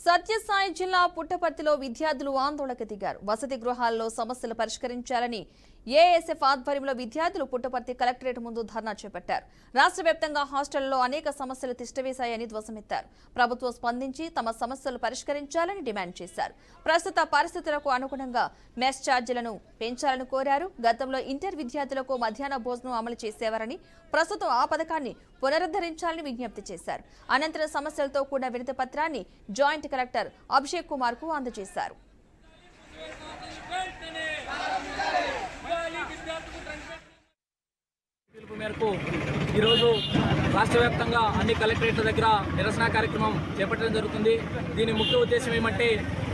సత్యసాయి జిల్లా పుట్టపర్తిలో విద్యార్థులు ఆందోళనకు దిగారు. వసతి గృహాల్లో సమస్యలు పరిష్కరించాలని ఏఎస్ఎఫ్ ఆధ్వర్యంలో విద్యార్థులు పుట్టపర్తి కలెక్టరేట్ ముందు ధర్నా చేపట్టారు. రాష్ట్ర వ్యాప్తంగా హాస్టళ్లలో అనేక సమస్యలు తిష్టవేశాయని ధ్వజమెత్తారు. ప్రభుత్వం స్పందించి తమ సమస్యలు పరిష్కరించాలని డిమాండ్ చేశారు. ప్రస్తుత పరిస్థితులకు అనుగుణంగా మెస్ ఛార్జీలను పెంచాలని కోరారు. గతంలో ఇంటర్ విద్యార్థులకు మధ్యాహ్న భోజనం అమలు చేసేవారని, ప్రస్తుతం ఆ పథకాన్ని పునరుద్ధరించాలని విజ్ఞప్తి చేశారు. అనంతరం సమస్యలతో కూడిన వినతి పత్రాన్ని జాయింట్ కలెక్టర్ అభిషేక్ కుమార్ కు అందజేశారు. పిలుపు మేరకు ఈరోజు రాష్ట్ర వ్యాప్తంగా అన్ని కలెక్టరేట్ల దగ్గర నిరసన కార్యక్రమం చేపట్టడం జరుగుతుంది. దీని ముఖ్య ఉద్దేశం ఏమంటే,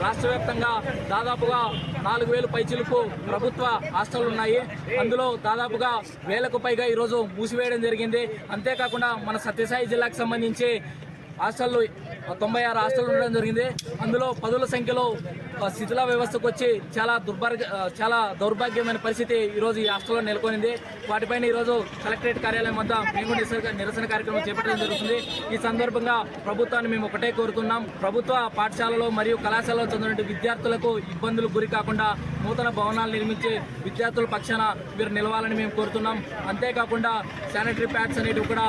రాష్ట్ర వ్యాప్తంగా దాదాపుగా 4000 పైచిలకు ప్రభుత్వ హాస్టళ్లు ఉన్నాయి. అందులో దాదాపుగా 1000కు పైగా ఈరోజు మూసివేయడం జరిగింది. అంతేకాకుండా మన సత్యసాయి జిల్లాకు సంబంధించి హాస్టళ్లు 96 హాస్టళ్లు ఉండడం జరిగింది. అందులో పదుల సంఖ్యలో శిథిల వ్యవస్థకు వచ్చి చాలా దౌర్భాగ్యమైన పరిస్థితి ఈరోజు ఈ హాస్టల్లో నెలకొనింది. వాటిపైన ఈరోజు కలెక్టరేట్ కార్యాలయం వద్ద మేము నిరసన కార్యక్రమం చేపట్టడం జరుగుతుంది. ఈ సందర్భంగా ప్రభుత్వాన్ని మేము ఒకటే కోరుతున్నాం, ప్రభుత్వ పాఠశాలలో మరియు కళాశాలలో చదివిన విద్యార్థులకు ఇబ్బందులు గురి కాకుండా నూతన భవనాలు నిర్మించి విద్యార్థుల పక్షాన మీరు నిలవాలని మేము కోరుతున్నాం. అంతేకాకుండా శానిటరీ ప్యాడ్స్ అనేటివి కూడా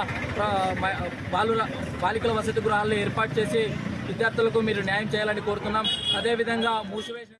బాలికల వసతి గృహాల్లో ఏర్పాటు చేసి విద్యార్థులకు మీరు న్యాయం చేయాలని కోరుతున్నాం. అదేవిధంగా మూసివేసిన